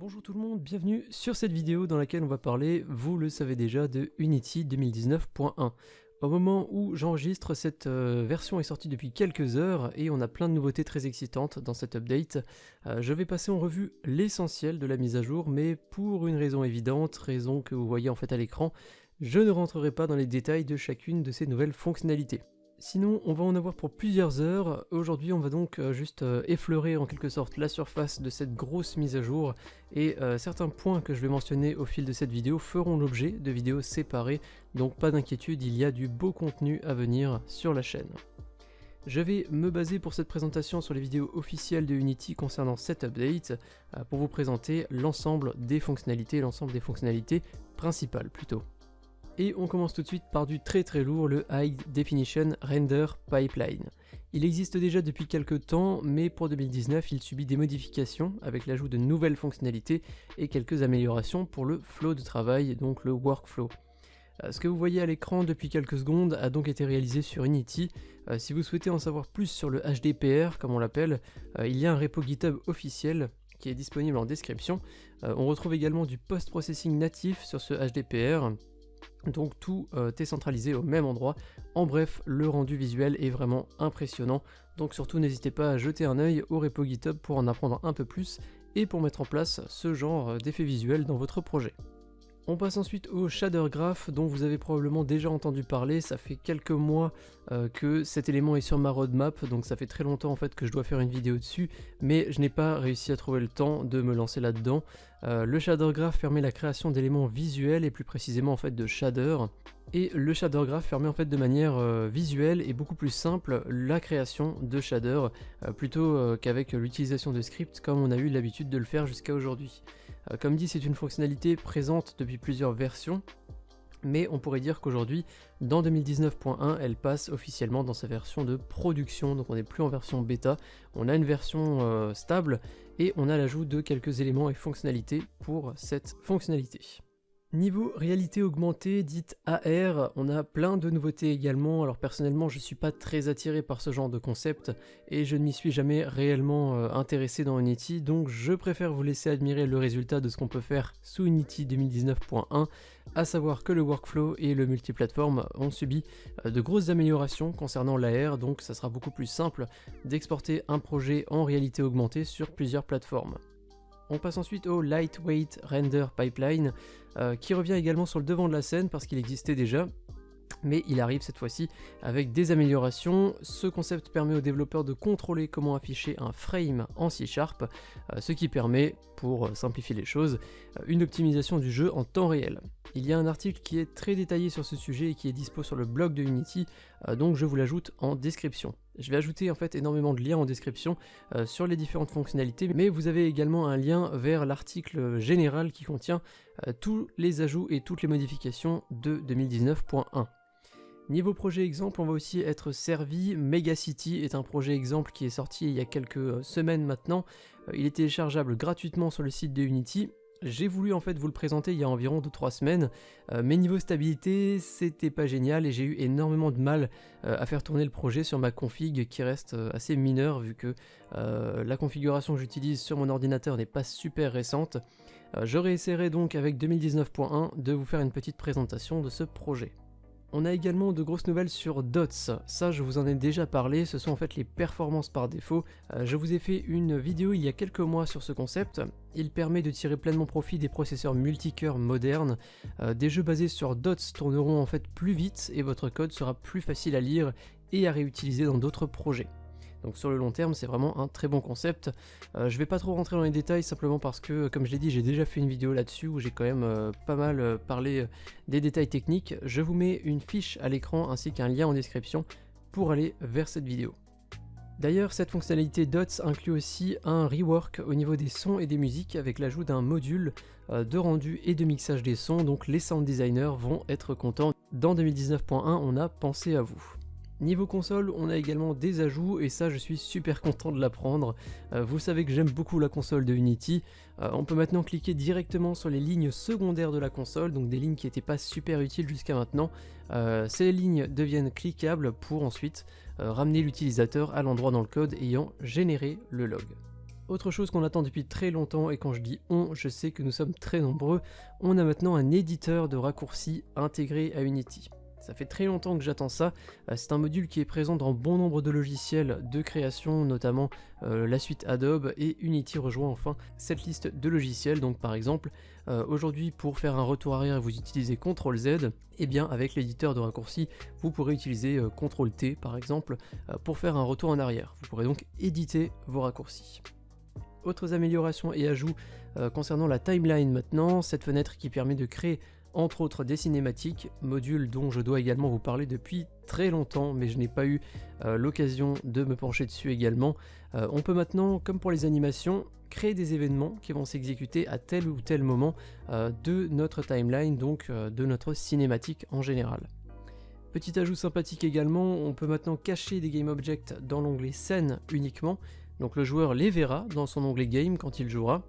Bonjour tout le monde, bienvenue sur cette vidéo dans laquelle on va parler, vous le savez déjà, de Unity 2019.1. Au moment où j'enregistre, cette version est sortie depuis quelques heures et on a plein de nouveautés très excitantes dans cet update. Je vais passer en revue l'essentiel de la mise à jour, mais pour une raison évidente, raison que vous voyez en fait à l'écran, je ne rentrerai pas dans les détails de chacune de ces nouvelles fonctionnalités. Sinon, on va en avoir pour plusieurs heures. Aujourd'hui, on va donc juste effleurer en quelque sorte la surface de cette grosse mise à jour et certains points que je vais mentionner au fil de cette vidéo feront l'objet de vidéos séparées, donc pas d'inquiétude, il y a du beau contenu à venir sur la chaîne. Je vais me baser pour cette présentation sur les vidéos officielles de Unity concernant cet update pour vous présenter l'ensemble des fonctionnalités principales plutôt. Et on commence tout de suite par du très lourd, le High Definition Render Pipeline. Il existe déjà depuis quelques temps, mais pour 2019 il subit des modifications avec l'ajout de nouvelles fonctionnalités et quelques améliorations pour le flow de travail, donc le workflow. Ce que vous voyez à l'écran depuis quelques secondes a donc été réalisé sur Unity. Si vous souhaitez en savoir plus sur le HDPR, comme on l'appelle, il y a un repo GitHub officiel qui est disponible en description. On retrouve également du post-processing natif sur ce HDPR. Donc tout est centralisé au même endroit. En bref, le rendu visuel est vraiment impressionnant. Donc surtout n'hésitez pas à jeter un œil au repo GitHub pour en apprendre un peu plus et pour mettre en place ce genre d'effet visuel dans votre projet. On passe ensuite au Shader Graph dont vous avez probablement déjà entendu parler. Ça fait quelques mois que cet élément est sur ma roadmap, donc ça fait très longtemps en fait que je dois faire une vidéo dessus, mais je n'ai pas réussi à trouver le temps de me lancer là-dedans. Le Shader Graph permet la création d'éléments visuels et plus précisément en fait de shaders. Et le Shader Graph permet en fait de manière visuelle et beaucoup plus simple la création de shaders plutôt qu'avec l'utilisation de scripts comme on a eu l'habitude de le faire jusqu'à aujourd'hui. Comme dit, c'est une fonctionnalité présente depuis plusieurs versions, mais on pourrait dire qu'aujourd'hui, dans 2019.1, elle passe officiellement dans sa version de production, donc on n'est plus en version bêta, on a une version stable et on a l'ajout de quelques éléments et fonctionnalités pour cette fonctionnalité. Niveau réalité augmentée, dite AR, on a plein de nouveautés également. Alors personnellement, je suis pas très attiré par ce genre de concept et je ne m'y suis jamais réellement intéressé dans Unity, donc je préfère vous laisser admirer le résultat de ce qu'on peut faire sous Unity 2019.1, à savoir que le workflow et le multiplateforme ont subi de grosses améliorations concernant l'AR, donc ça sera beaucoup plus simple d'exporter un projet en réalité augmentée sur plusieurs plateformes. On passe ensuite au Lightweight Render Pipeline, qui revient également sur le devant de la scène parce qu'il existait déjà, mais il arrive cette fois-ci avec des améliorations. Ce concept permet aux développeurs de contrôler comment afficher un frame en C#, ce qui permet, pour simplifier les choses, une optimisation du jeu en temps réel. Il y a un article qui est très détaillé sur ce sujet et qui est dispo sur le blog de Unity, donc je vous l'ajoute en description. Je vais ajouter en fait énormément de liens en description sur les différentes fonctionnalités, mais vous avez également un lien vers l'article général qui contient tous les ajouts et toutes les modifications de 2019.1. Niveau projet exemple, on va aussi être servi. Megacity est un projet exemple qui est sorti il y a quelques semaines maintenant. Il est téléchargeable gratuitement sur le site de Unity. J'ai voulu en fait vous le présenter il y a environ 2-3 semaines, mais niveau stabilité c'était pas génial et j'ai eu énormément de mal à faire tourner le projet sur ma config qui reste assez mineure vu que la configuration que j'utilise sur mon ordinateur n'est pas super récente. Je réessayerai donc avec 2019.1 de vous faire une petite présentation de ce projet. On a également de grosses nouvelles sur Dots, ça je vous en ai déjà parlé, ce sont en fait les performances par défaut. Je vous ai fait une vidéo il y a quelques mois sur ce concept. Il permet de tirer pleinement profit des processeurs multicœurs modernes. Des jeux basés sur Dots tourneront en fait plus vite et votre code sera plus facile à lire et à réutiliser dans d'autres projets. Donc sur le long terme, c'est vraiment un très bon concept. Je vais pas trop rentrer dans les détails simplement parce que, comme je l'ai dit, j'ai déjà fait une vidéo là-dessus où j'ai quand même pas mal parlé des détails techniques. Je vous mets une fiche à l'écran ainsi qu'un lien en description pour aller vers cette vidéo. D'ailleurs, cette fonctionnalité Dots inclut aussi un rework au niveau des sons et des musiques avec l'ajout d'un module de rendu et de mixage des sons, donc les sound designers vont être contents. Dans 2019.1, on a pensé à vous. Niveau console, on a également des ajouts et ça je suis super content de l'apprendre. Vous savez que j'aime beaucoup la console de Unity. On peut maintenant cliquer directement sur les lignes secondaires de la console, donc des lignes qui n'étaient pas super utiles jusqu'à maintenant. Ces lignes deviennent cliquables pour ensuite ramener l'utilisateur à l'endroit dans le code ayant généré le log. Autre chose qu'on attend depuis très longtemps, et quand je dis on, je sais que nous sommes très nombreux, on a maintenant un éditeur de raccourcis intégré à Unity. Ça fait très longtemps que j'attends ça, c'est un module qui est présent dans bon nombre de logiciels de création, notamment la suite Adobe, et Unity rejoint enfin cette liste de logiciels. Donc par exemple, aujourd'hui pour faire un retour arrière vous utilisez CTRL-Z, et bien avec l'éditeur de raccourcis vous pourrez utiliser CTRL-T par exemple pour faire un retour en arrière. Vous pourrez donc éditer vos raccourcis. Autres améliorations et ajouts concernant la timeline maintenant, cette fenêtre qui permet de créer entre autres des cinématiques, module dont je dois également vous parler depuis très longtemps, mais je n'ai pas eu l'occasion de me pencher dessus également. On peut maintenant, comme pour les animations, créer des événements qui vont s'exécuter à tel ou tel moment de notre timeline, donc de notre cinématique en général. Petit ajout sympathique également, on peut maintenant cacher des GameObjects dans l'onglet scène uniquement, donc le joueur les verra dans son onglet game quand il jouera.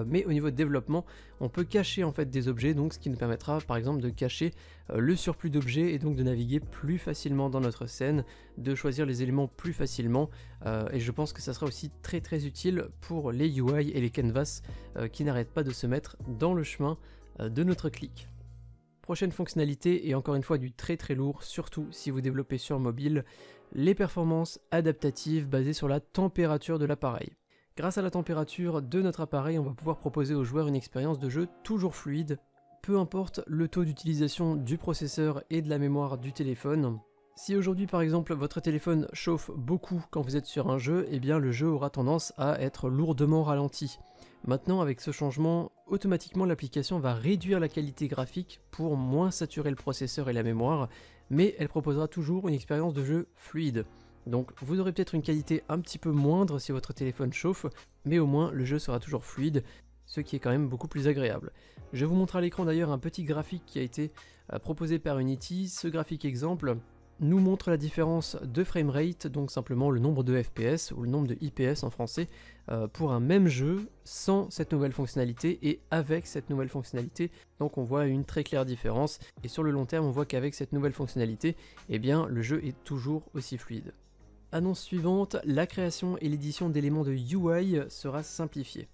Mais au niveau de développement, on peut cacher en fait des objets, donc ce qui nous permettra par exemple de cacher le surplus d'objets et donc de naviguer plus facilement dans notre scène, de choisir les éléments plus facilement, et je pense que ça sera aussi très utile pour les UI et les canvas qui n'arrêtent pas de se mettre dans le chemin de notre clic. Prochaine fonctionnalité, et encore une fois du très lourd, surtout si vous développez sur mobile, les performances adaptatives basées sur la température de l'appareil. Grâce à la température de notre appareil, on va pouvoir proposer aux joueurs une expérience de jeu toujours fluide, peu importe le taux d'utilisation du processeur et de la mémoire du téléphone. Si aujourd'hui par exemple votre téléphone chauffe beaucoup quand vous êtes sur un jeu, eh bien le jeu aura tendance à être lourdement ralenti. Maintenant avec ce changement, automatiquement l'application va réduire la qualité graphique pour moins saturer le processeur et la mémoire, mais elle proposera toujours une expérience de jeu fluide. Donc vous aurez peut-être une qualité un petit peu moindre si votre téléphone chauffe, mais au moins le jeu sera toujours fluide, ce qui est quand même beaucoup plus agréable. Je vous montre à l'écran d'ailleurs un petit graphique qui a été proposé par Unity. Ce graphique exemple nous montre la différence de framerate, donc simplement le nombre de FPS ou le nombre de IPS en français, pour un même jeu sans cette nouvelle fonctionnalité et avec cette nouvelle fonctionnalité. Donc on voit une très claire différence, et sur le long terme on voit qu'avec cette nouvelle fonctionnalité, eh bien le jeu est toujours aussi fluide. Annonce suivante, la création et l'édition d'éléments de UI sera simplifiée.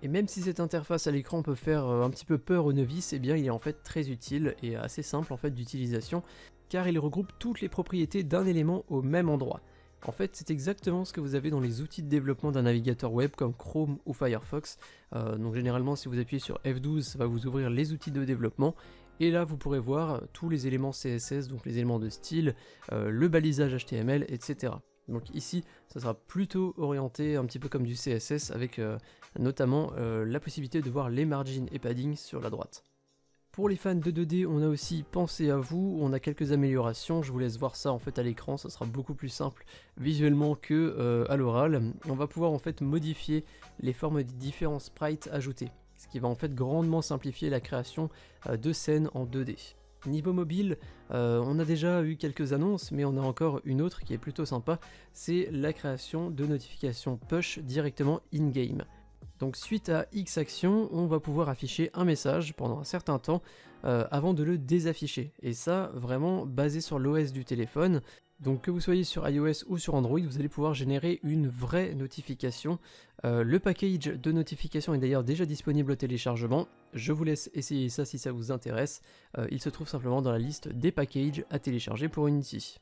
Et même si cette interface à l'écran peut faire un petit peu peur aux novices, eh bien il est en fait très utile et assez simple en fait d'utilisation, car il regroupe toutes les propriétés d'un élément au même endroit. En fait c'est exactement ce que vous avez dans les outils de développement d'un navigateur web comme Chrome ou Firefox. Donc généralement si vous appuyez sur F12 ça va vous ouvrir les outils de développement. Et là vous pourrez voir tous les éléments CSS, donc les éléments de style, le balisage HTML, etc. Donc ici, ça sera plutôt orienté un petit peu comme du CSS avec notamment la possibilité de voir les margins et paddings sur la droite. Pour les fans de 2D, on a aussi pensé à vous, on a quelques améliorations, je vous laisse voir ça en fait à l'écran, ça sera beaucoup plus simple visuellement que à l'oral. On va pouvoir en fait modifier les formes des différents sprites ajoutés, ce qui va en fait grandement simplifier la création de scènes en 2D. Niveau mobile, on a déjà eu quelques annonces, mais on a encore une autre qui est plutôt sympa, c'est la création de notifications push directement in-game. Donc suite à X actions, on va pouvoir afficher un message pendant un certain temps avant de le désafficher. Et ça, vraiment basé sur l'OS du téléphone. Donc que vous soyez sur iOS ou sur Android, vous allez pouvoir générer une vraie notification. Le package de notification est d'ailleurs déjà disponible au téléchargement. Je vous laisse essayer ça si ça vous intéresse. Il se trouve simplement dans la liste des packages à télécharger pour Unity.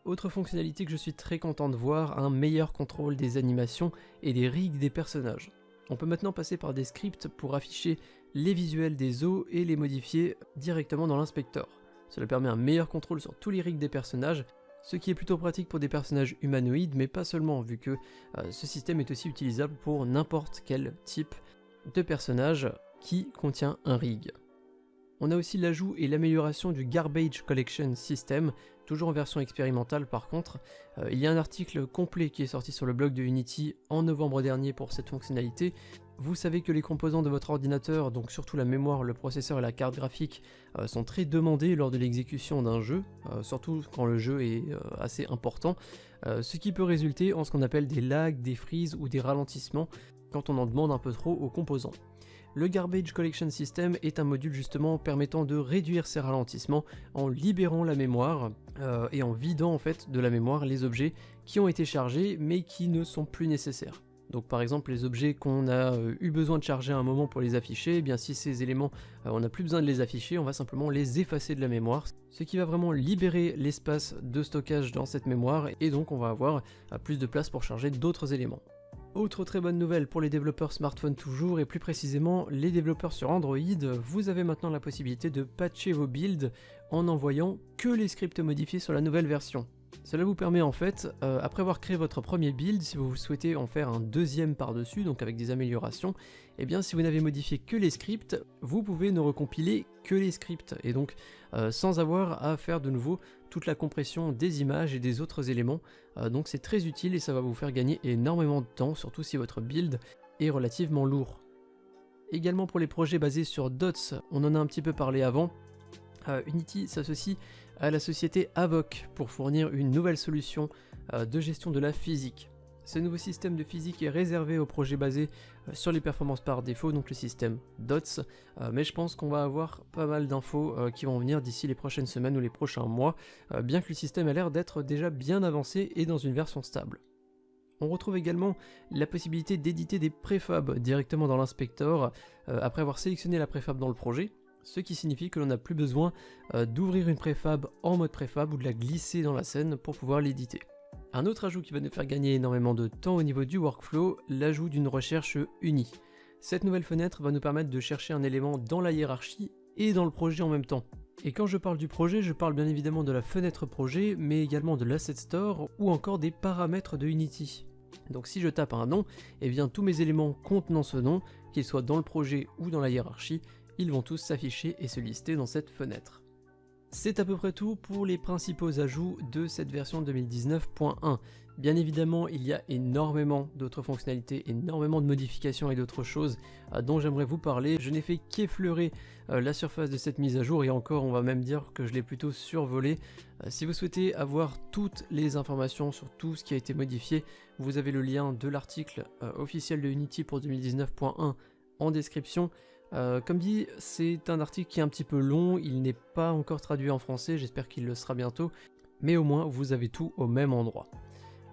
Autre fonctionnalité que je suis très content de voir, un meilleur contrôle des animations et des rigs des personnages. On peut maintenant passer par des scripts pour afficher les visuels des os et les modifier directement dans l'inspecteur. Cela permet un meilleur contrôle sur tous les rigs des personnages, ce qui est plutôt pratique pour des personnages humanoïdes, mais pas seulement, vu que ce système est aussi utilisable pour n'importe quel type de personnage qui contient un rig. On a aussi l'ajout et l'amélioration du Garbage Collection System, toujours en version expérimentale par contre. Il y a un article complet qui est sorti sur le blog de Unity en novembre dernier pour cette fonctionnalité. Vous savez que les composants de votre ordinateur, donc surtout la mémoire, le processeur et la carte graphique, sont très demandés lors de l'exécution d'un jeu, surtout quand le jeu est assez important, ce qui peut résulter en ce qu'on appelle des lags, des freezes ou des ralentissements quand on en demande un peu trop aux composants. Le Garbage Collection System est un module justement permettant de réduire ces ralentissements en libérant la mémoire et en vidant en fait de la mémoire les objets qui ont été chargés mais qui ne sont plus nécessaires. Donc par exemple les objets qu'on a eu besoin de charger à un moment pour les afficher, eh bien si ces éléments on n'a plus besoin de les afficher, on va simplement les effacer de la mémoire, ce qui va vraiment libérer l'espace de stockage dans cette mémoire et donc on va avoir plus de place pour charger d'autres éléments. Autre très bonne nouvelle pour les développeurs smartphones toujours, et plus précisément les développeurs sur Android, vous avez maintenant la possibilité de patcher vos builds en envoyant que les scripts modifiés sur la nouvelle version. Cela vous permet en fait, après avoir créé votre premier build, si vous souhaitez en faire un deuxième par-dessus, donc avec des améliorations, et bien si vous n'avez modifié que les scripts, vous pouvez ne recompiler que les scripts, et donc sans avoir à faire de nouveau toute la compression des images et des autres éléments, donc c'est très utile et ça va vous faire gagner énormément de temps, surtout si votre build est relativement lourd. Également pour les projets basés sur Dots, on en a un petit peu parlé avant, Unity s'associe à la société Havok pour fournir une nouvelle solution de gestion de la physique. Ce nouveau système de physique est réservé aux projets basés sur les performances par défaut, donc le système Dots, mais je pense qu'on va avoir pas mal d'infos qui vont venir d'ici les prochaines semaines ou les prochains mois, bien que le système a l'air d'être déjà bien avancé et dans une version stable. On retrouve également la possibilité d'éditer des préfabs directement dans l'inspecteur après avoir sélectionné la préfab dans le projet, ce qui signifie que l'on n'a plus besoin d'ouvrir une préfab en mode préfab ou de la glisser dans la scène pour pouvoir l'éditer. Un autre ajout qui va nous faire gagner énormément de temps au niveau du workflow, l'ajout d'une recherche uni. Cette nouvelle fenêtre va nous permettre de chercher un élément dans la hiérarchie et dans le projet en même temps. Et quand je parle du projet, je parle bien évidemment de la fenêtre projet, mais également de l'asset store ou encore des paramètres de Unity. Donc si je tape un nom, eh bien tous mes éléments contenant ce nom, qu'ils soient dans le projet ou dans la hiérarchie, ils vont tous s'afficher et se lister dans cette fenêtre. C'est à peu près tout pour les principaux ajouts de cette version 2019.1. Bien évidemment, il y a énormément d'autres fonctionnalités, énormément de modifications et d'autres choses dont j'aimerais vous parler. Je n'ai fait qu'effleurer la surface de cette mise à jour et encore on va même dire que je l'ai plutôt survolé. Si vous souhaitez avoir toutes les informations sur tout ce qui a été modifié, vous avez le lien de l'article officiel de Unity pour 2019.1 en description. Comme dit, c'est un article qui est un petit peu long, il n'est pas encore traduit en français, j'espère qu'il le sera bientôt, mais au moins vous avez tout au même endroit.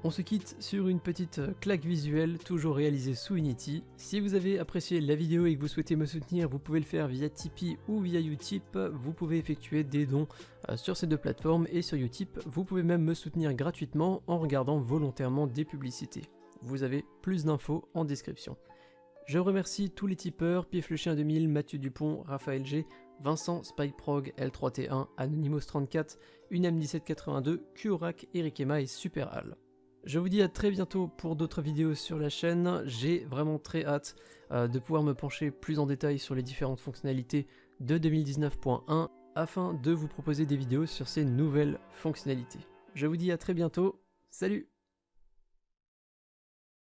On se quitte sur une petite claque visuelle, toujours réalisée sous Unity. Si vous avez apprécié la vidéo et que vous souhaitez me soutenir, vous pouvez le faire via Tipeee ou via Utip. Vous pouvez effectuer des dons sur ces deux plateformes et sur Utip, vous pouvez même me soutenir gratuitement en regardant volontairement des publicités. Vous avez plus d'infos en description. Je remercie tous les tipeurs, Pif le Chien 2000, Mathieu Dupont, Raphaël G, Vincent, Spikeprog, L3T1, Anonymous34, Unam1782, Kurak, Eric Emma et Superal. Je vous dis à très bientôt pour d'autres vidéos sur la chaîne, j'ai vraiment très hâte de pouvoir me pencher plus en détail sur les différentes fonctionnalités de 2019.1 afin de vous proposer des vidéos sur ces nouvelles fonctionnalités. Je vous dis à très bientôt, salut!